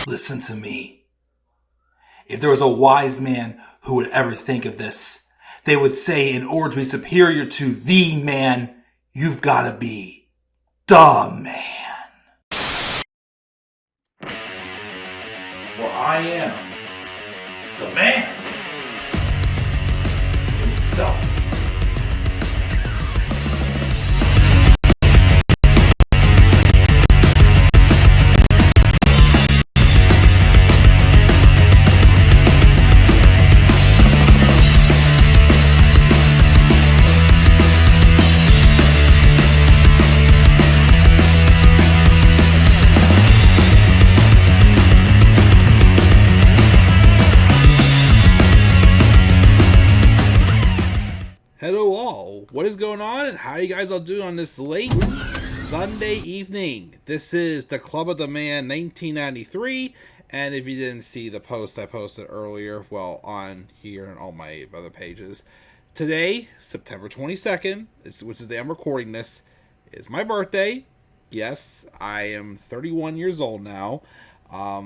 Listen to me. If there was a wise man who would ever think of this, they would say in order to be superior to the man, you've got to be the man. For I am the man himself. Hello all, what is going on and how you guys all doing on this late Sunday evening? This is the Club of the Man 1993, and if you didn't see the post I posted earlier, well, on here and all my other pages, today, September 22nd, which is the day I'm recording this, is my birthday. Yes, I am 31 years old now. I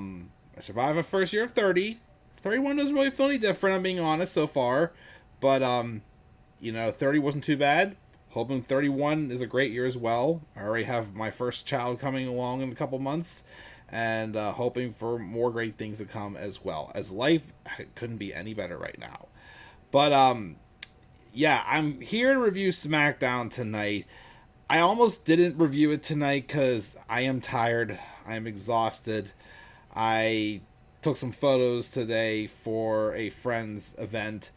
survived my first year of 30. 31 doesn't really feel any different, I'm being honest so far, but 30 wasn't too bad. Hoping 31 is a great year as well. I already have my first child coming along in a couple months, and hoping for more great things to come as well, as life couldn't be any better right now. But yeah, I'm here to review SmackDown tonight. I almost didn't review it tonight because I am tired. I am exhausted. I took some photos today for a friend's event,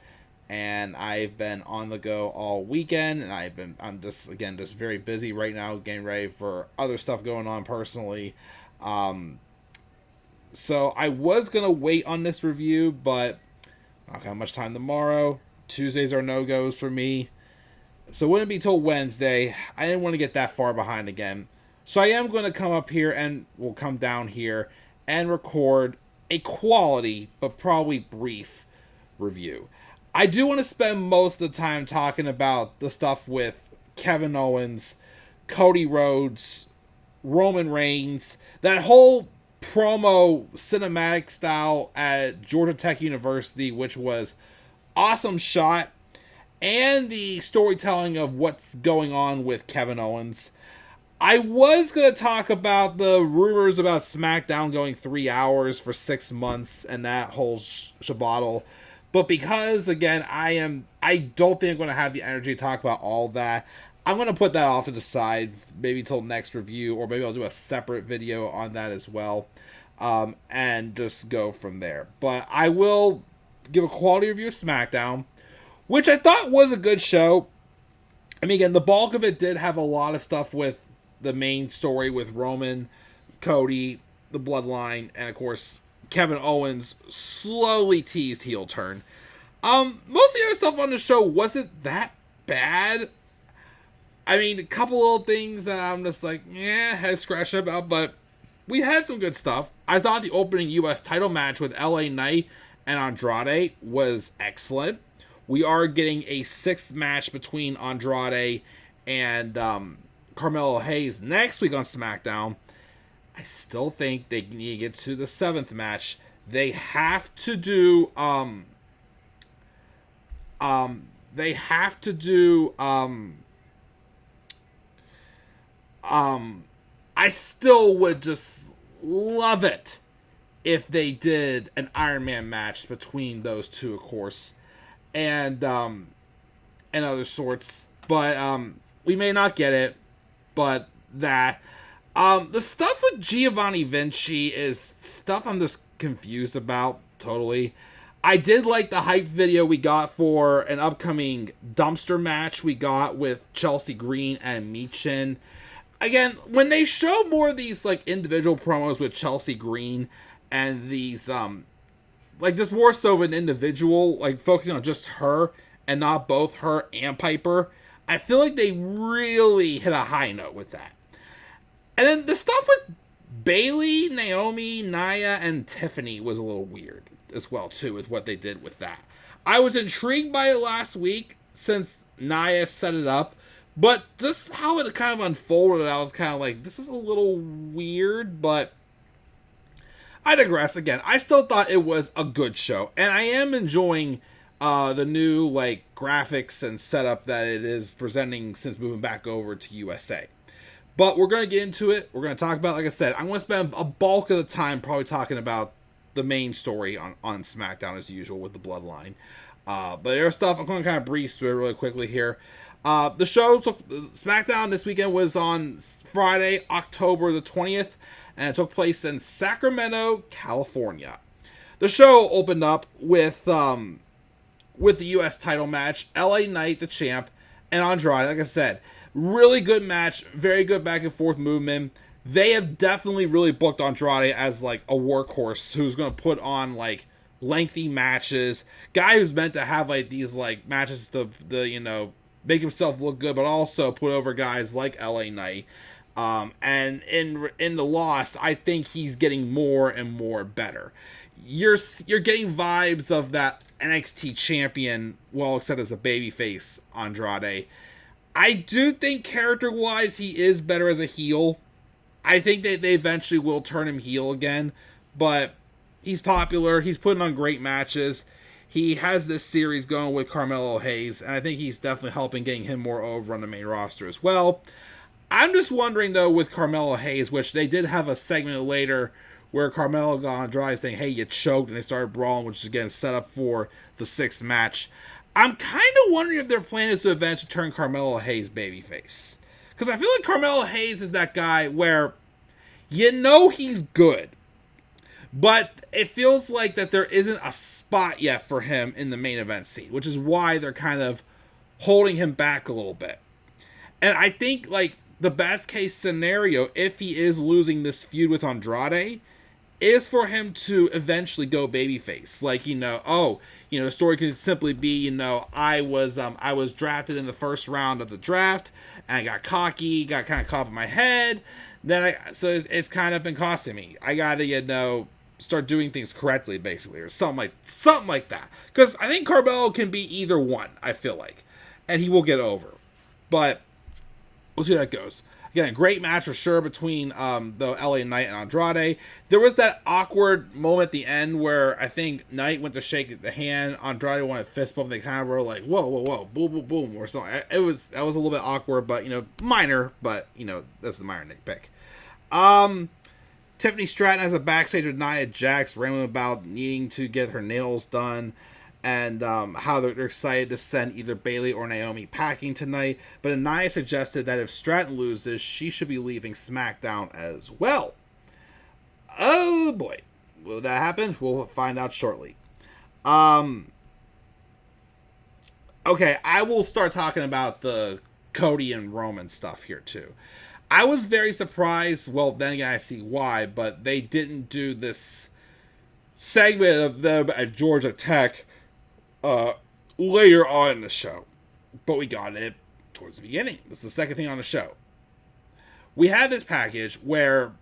and I've been on the go all weekend, and I'm just very busy right now, getting ready for other stuff going on personally. So I was going to wait on this review, but I don't have much time tomorrow. Tuesdays are no-goes for me. So it wouldn't be till Wednesday. I didn't want to get that far behind again. So I am going to come up here and we'll come down here and record a quality, but probably brief review. I do want to spend most of the time talking about the stuff with Kevin Owens, Cody Rhodes, Roman Reigns, that whole promo cinematic style at Georgia Tech University, which was awesome shot, and the storytelling of what's going on with Kevin Owens. I was going to talk about the rumors about SmackDown going 3 hours for 6 months and that whole shabaddle. But because, again, I don't think I'm going to have the energy to talk about all that. I'm going to put that off to the side, maybe till next review, or maybe I'll do a separate video on that as well, and just go from there. But I will give a quality review of SmackDown, which I thought was a good show. I mean, again, the bulk of it did have a lot of stuff with the main story with Roman, Cody, the Bloodline, and, of course, Kevin Owens slowly teased heel turn. Most of the other stuff on the show wasn't that bad. I mean, a couple little things that I'm just like, head scratching about, but we had some good stuff. I thought the opening U.S. title match with LA Knight and Andrade was excellent. We are getting a 6th match between Andrade and Carmelo Hayes next week on SmackDown. I still think they need to get to the 7th match. They have to do I still would just love it if they did an Iron Man match between those two, of course, and other sorts. But we may not get it, but that the stuff with Giovanni Vinci is stuff I'm just confused about, totally. I did like the hype video we got for an upcoming dumpster match we got with Chelsea Green and Michin. Again, when they show more of these like individual promos with Chelsea Green and these just more so of an individual, like focusing on just her and not both her and Piper, I feel like they really hit a high note with that. And then the stuff with Bayley, Naomi, Nia, and Tiffany was a little weird as well, too, with what they did with that. I was intrigued by it last week since Nia set it up, but just how it kind of unfolded, I was kind of like, this is a little weird, but I digress again. I still thought it was a good show, and I am enjoying the new like graphics and setup that it is presenting since moving back over to USA. But we're going to get into it. We're going to talk about, like I said, I'm going to spend a bulk of the time probably talking about the main story on SmackDown as usual with the Bloodline. But there's stuff I'm going to kind of breeze through it really quickly here. The show SmackDown this weekend was on Friday, October the 20th, and it took place in Sacramento, California. The show opened up with the U.S. title match, LA Knight, the champ, and Andrade. Like I said, really good match, very good back and forth movement. They have definitely really booked Andrade as like a workhorse who's going to put on like lengthy matches. Guy who's meant to have like these like matches to make himself look good, but also put over guys like LA Knight. And in the loss, I think he's getting more and more better. You're getting vibes of that NXT champion, well, except as a babyface Andrade. I do think character-wise he is better as a heel. I think that they eventually will turn him heel again, but he's popular. He's putting on great matches. He has this series going with Carmelo Hayes, and I think he's definitely helping getting him more over on the main roster as well. I'm just wondering, though, with Carmelo Hayes, which they did have a segment later where Carmelo got Andrade saying, hey, you choked, and they started brawling, which is, again, set up for the 6th match. I'm kind of wondering if their plan is to eventually turn Carmelo Hayes babyface. Because I feel like Carmelo Hayes is that guy where he's good, but it feels like that there isn't a spot yet for him in the main event scene, which is why they're kind of holding him back a little bit. And I think, like, the best case scenario, if he is losing this feud with Andrade, is for him to eventually go babyface. Like, the story could simply be, I was drafted in the first round of the draft, and I got cocky, got kind of caught in my head. So it's kind of been costing me. I gotta, start doing things correctly, basically, or something like that. Because I think Carmelo can be either one, I feel like, and he will get over. But we'll see how that goes. Again, a great match for sure between the LA Knight and Andrade. There was that awkward moment at the end where I think Knight went to shake the hand, Andrade wanted a fist bump. They kind of were like, whoa, boom, boom, boom, or something. That was a little bit awkward, but minor. But that's the minor nitpick. Tiffany Stratton has a backstage with Nia Jax, rambling about needing to get her nails done. And how they're excited to send either Bayley or Naomi packing tonight. But Nia suggested that if Stratton loses, she should be leaving SmackDown as well. Oh boy. Will that happen? We'll find out shortly. Okay, I will start talking about the Cody and Roman stuff here too. I was very surprised. Well, then again, I see why. But they didn't do this segment of them at Georgia Tech later on in the show, but we got it towards the beginning. This is the second thing on the show. We had this package where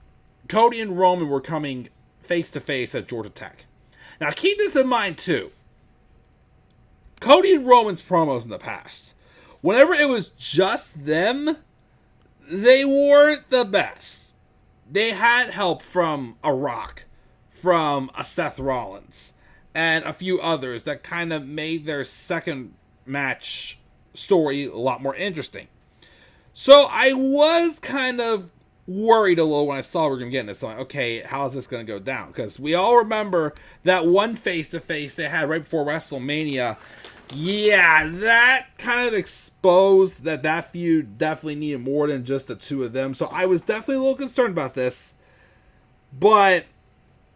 Cody and Roman were coming face to face at Georgia Tech. Now keep this in mind too. Cody and Roman's promos in the past, whenever it was just them, they weren't the best. They had help from a Rock, from a Seth Rollins, and a few others that kind of made their second match story a lot more interesting. So I was kind of worried a little when I saw we were going to get in this. I'm like, okay, how's this going to go down? Because we all remember that one face-to-face they had right before WrestleMania. Yeah, that kind of exposed that feud definitely needed more than just the two of them. So I was definitely a little concerned about this. But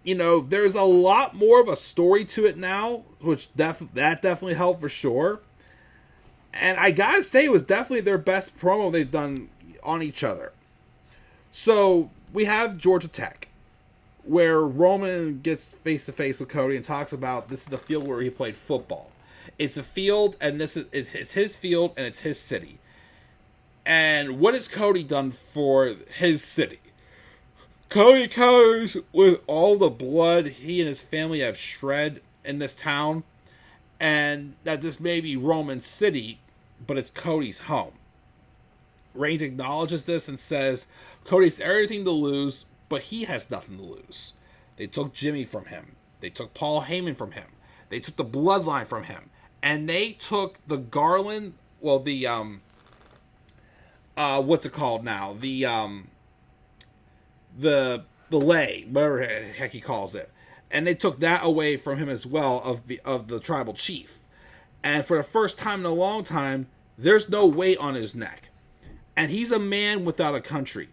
there's a lot more of a story to it now, which that definitely helped for sure. And I gotta say, it was definitely their best promo they've done on each other. So we have Georgia Tech, where Roman gets face to face with Cody and talks about this is the field where he played football. It's a field, and it's his field, and it's his city. And what has Cody done for his city? Cody counters with all the blood he and his family have shed in this town, and that this may be Roman's city, but it's Cody's home. Reigns acknowledges this and says, Cody's everything to lose, but he has nothing to lose. They took Jimmy from him. They took Paul Heyman from him. They took the Bloodline from him. And they took the Garland, well, the, what's it called now? The lay, whatever the heck he calls it. And they took that away from him as well, of the tribal chief. And for the first time in a long time, there's no weight on his neck. And he's a man without a country.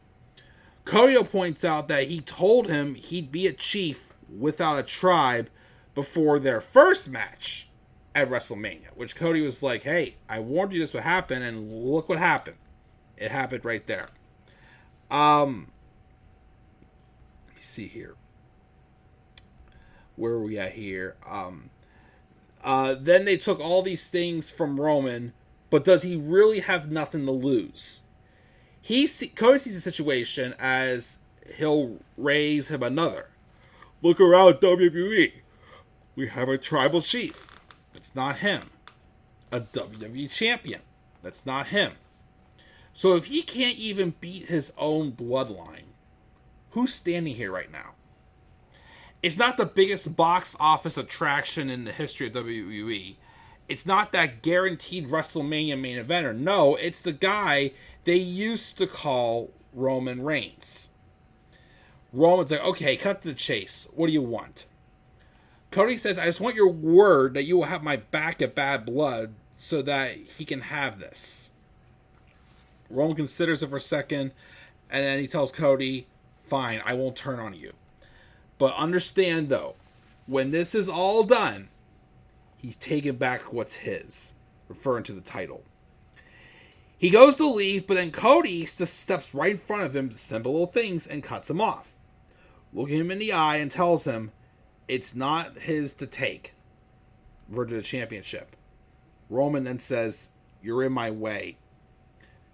Cody points out that he told him he'd be a chief without a tribe before their first match at WrestleMania. Which Cody was like, hey, I warned you this would happen, and look what happened. It happened right there. Let me see here. Where are we at here? Then they took all these things from Roman, but does he really have nothing to lose? Cody sees the situation as he'll raise him another. Look around WWE. We have a tribal chief. It's not him. A WWE champion. That's not him. So if he can't even beat his own bloodline, who's standing here right now? It's not the biggest box office attraction in the history of WWE. It's not that guaranteed WrestleMania main eventer. No, it's the guy they used to call Roman Reigns. Roman's like, okay, cut to the chase. What do you want? Cody says, I just want your word that you will have my back at Bad Blood so that he can have this. Roman considers it for a second, and then he tells Cody, fine, I won't turn on you. But understand, though, when this is all done, he's taking back what's his, referring to the title. He goes to leave, but then Cody just steps right in front of him, simple little things, and cuts him off. Looking him in the eye and tells him it's not his to take. Referring to the championship. Roman then says, you're in my way.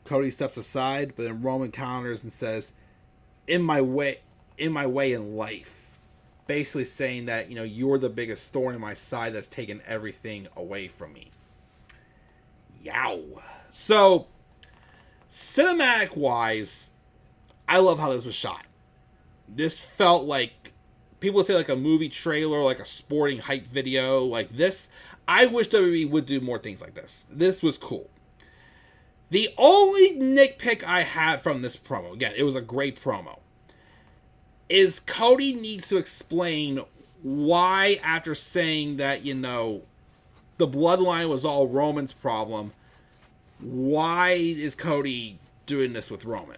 Cody steps aside, but then Roman counters and says, in my way in life. Basically saying that, you're the biggest thorn in my side that's taken everything away from me. Yow. So, cinematic-wise, I love how this was shot. This felt like, people say like a movie trailer, like a sporting hype video, like this. I wish WWE would do more things like this. This was cool. The only nitpick I had from this promo, again, it was a great promo, is Cody needs to explain why, after saying that, the bloodline was all Roman's problem, why is Cody doing this with Roman?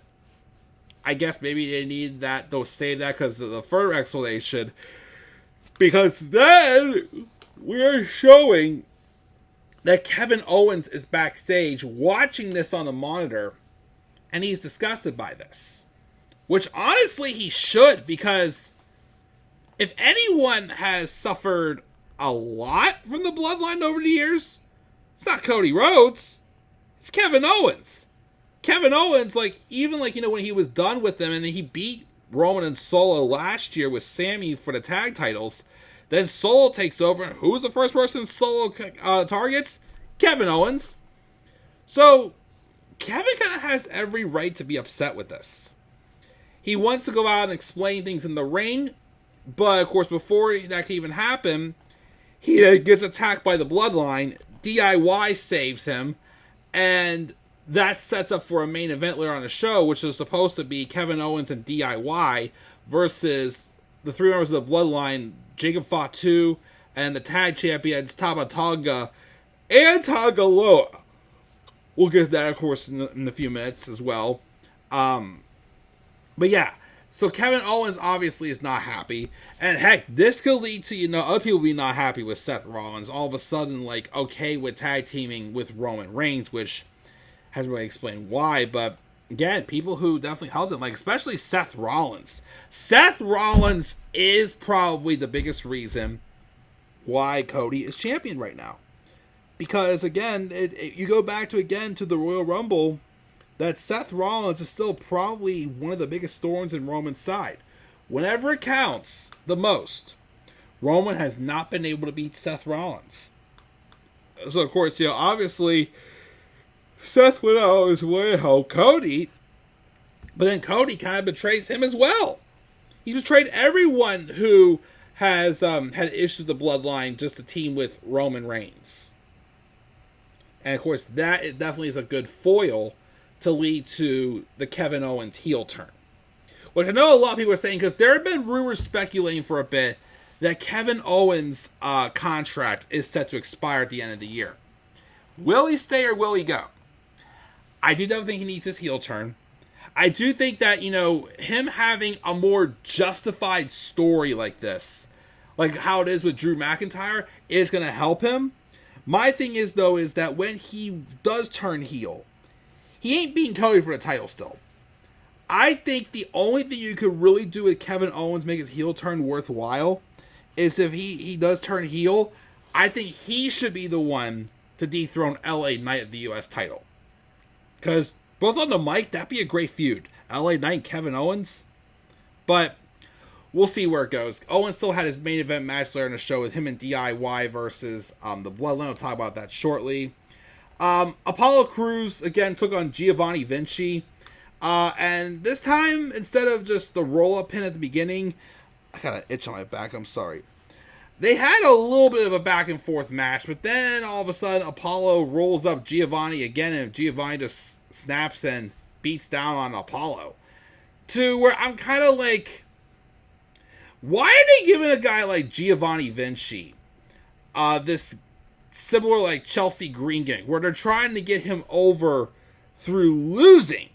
I guess maybe they need that, they'll say that because of the further explanation, because then we are showing that Kevin Owens is backstage watching this on the monitor, and he's disgusted by this. Which, honestly, he should, because if anyone has suffered a lot from the bloodline over the years, it's not Cody Rhodes. It's Kevin Owens. Kevin Owens, when he was done with them, and he beat Roman and Solo last year with Sammy for the tag titles, then Solo takes over, and who's the first person Solo targets? Kevin Owens. So, Kevin kind of has every right to be upset with this. He wants to go out and explain things in the ring, but of course, before that can even happen, he gets attacked by the bloodline. DIY saves him, and that sets up for a main event later on the show, which is supposed to be Kevin Owens and DIY versus the three members of the bloodline, Jacob Fatu, and the tag champions, Tama Tonga and Tonga Loa. We'll get to that, of course, in a few minutes as well. But yeah, so Kevin Owens obviously is not happy. And heck, this could lead to, other people being not happy with Seth Rollins. All of a sudden, okay with tag teaming with Roman Reigns, which hasn't really explained why. But again, people who definitely helped him, especially Seth Rollins. Seth Rollins is probably the biggest reason why Cody is champion right now. Because again, you go back to the Royal Rumble, that Seth Rollins is still probably one of the biggest thorns in Roman's side. Whenever it counts the most, Roman has not been able to beat Seth Rollins. So, of course, obviously, Seth went out of his way to help Cody, but then Cody kind of betrays him as well. He's betrayed everyone who has had issues with the Bloodline just to team with Roman Reigns. And of course, that definitely is a good foil to lead to the Kevin Owens heel turn. Which I know a lot of people are saying, because there have been rumors speculating for a bit that Kevin Owens' contract is set to expire at the end of the year. Will he stay or will he go? I do definitely think he needs his heel turn. I do think that, him having a more justified story like this, like how it is with Drew McIntyre, is going to help him. My thing is, though, is that when he does turn heel, he ain't beating Cody for the title still. I think the only thing you could really do with Kevin Owens make his heel turn worthwhile is if he does turn heel. I think he should be the one to dethrone LA Knight at the US title. Because both on the mic, that'd be a great feud. LA Knight and Kevin Owens. But we'll see where it goes. Owens still had his main event match later in the show with him and DIY versus the Bloodline. We'll talk about that shortly. Apollo Crews, again, took on Giovanni Vinci. And this time, instead of just the roll-up pin at the beginning, I got an itch on my back, I'm sorry. They had a little bit of a back-and-forth match, but then all of a sudden, Apollo rolls up Giovanni again, and Giovanni just snaps and beats down on Apollo. To where I'm kind of like, why are they giving a guy like Giovanni Vinci this similar like Chelsea Green gimmick, where they're trying to get him over through losing?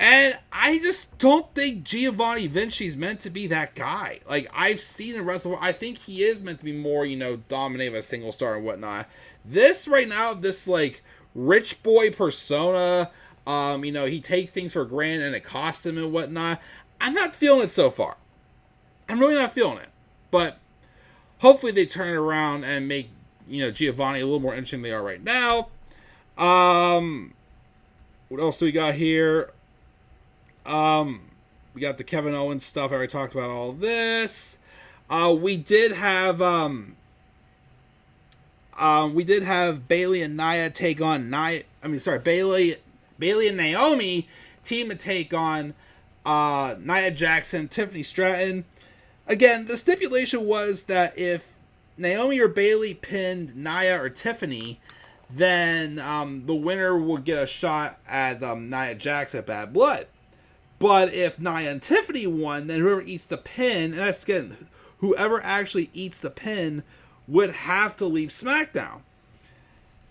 And I just don't think Giovanni Vinci's meant to be that guy. Like, I've seen him wrestle. I think he is meant to be more, dominate a single star and whatnot. This right now, this like rich boy persona, he takes things for granted and it costs him and whatnot. I'm not feeling it so far. I'm really not feeling it. But hopefully they turn it around and make, Giovanni a little more interesting than they are right now. What else do we got here? We got the Kevin Owens stuff. I already talked about all this. We did have Bayley and Nia take on Bayley and Naomi team to take on Nia Jackson, Tiffany Stratton. Again, the stipulation was that if Naomi or Bayley pinned Nia or Tiffany, then the winner would get a shot at Nia Jackson at Bad Blood. But if Nia and Tiffany won, then whoever eats the pin, and that's again, whoever actually eats the pin would have to leave SmackDown.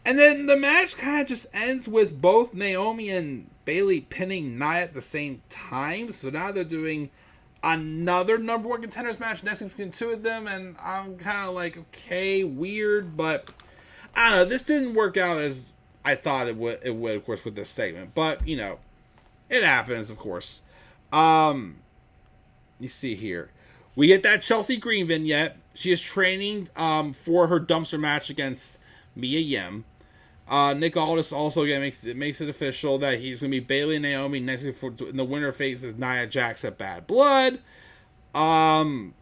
And then the match kind of just ends with both Naomi and Bayley pinning Nia at the same time. So now they're doing another number one contenders match next between two of them. And I'm kind of like, okay, weird. But I don't know. This didn't work out as I thought it would, of course, with this segment. But, it happens, of course. You see here. We get that Chelsea Green vignette. She is training for her dumpster match against Mia Yim. Nick Aldis also again makes it official that he's going to be Bayley and Naomi next week. The winner faces Nia Jax at Bad Blood. Kevin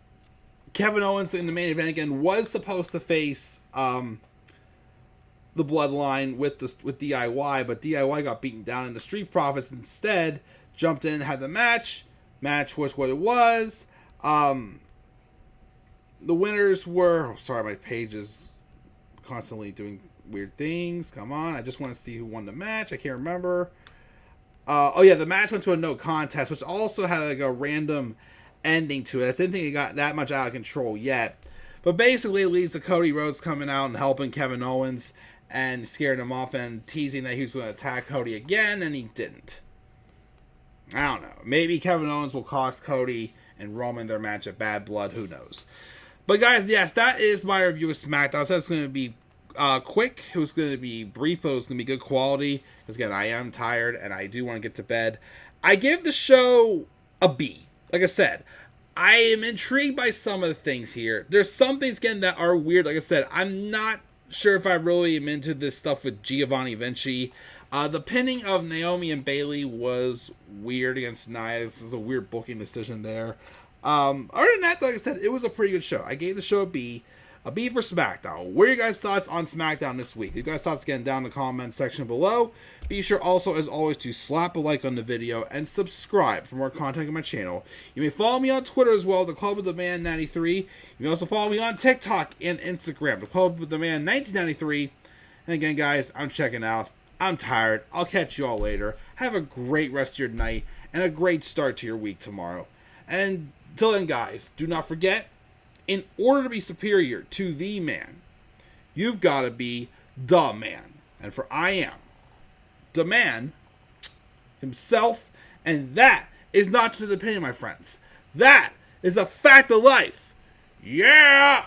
Owens in the main event again was supposed to face the Bloodline with DIY, but DIY got beaten down, and the Street Profits instead jumped in and had the match. Match was what it was. The winners were... sorry, my page is constantly doing weird things. Come on, I just want to see who won the match. I can't remember. The match went to a no contest, which also had like a random ending to it. I didn't think it got that much out of control yet. But basically it leads to Cody Rhodes coming out and helping Kevin Owens and scaring him off and teasing that he was going to attack Cody again, and he didn't. I don't know. Maybe Kevin Owens will cost Cody and Roman their match at Bad Blood. Who knows? But guys, yes, that is my review of SmackDown. So it's going to be quick. It was going to be brief. It was going to be good quality. Because again, I am tired and I do want to get to bed. I give the show a B. Like I said, I am intrigued by some of the things here. There's some things again that are weird. Like I said, I'm not sure if I really am into this stuff with Giovanni Vinci. The pinning of Naomi and Bayley was weird against Nia. This is a weird booking decision there. Other than that, like I said, it was a pretty good show. I gave the show a B. a beat for SmackDown. What are your guys' thoughts on SmackDown this week? You guys' thoughts again down in the comment section below. Be sure also, as always, to slap a like on the video and subscribe for more content on my channel. You may follow me on Twitter as well, The Club of the Man 93. You may also follow me on TikTok and Instagram, The Club of the Man 1993. And again, guys, I'm checking out. I'm tired. I'll catch you all later. Have a great rest of your night and a great start to your week tomorrow. And until then, guys, do not forget, in order to be superior to the man, you've got to be the man. And for I am the man himself, and that is not just an opinion, my friends. That is a fact of life. Yeah!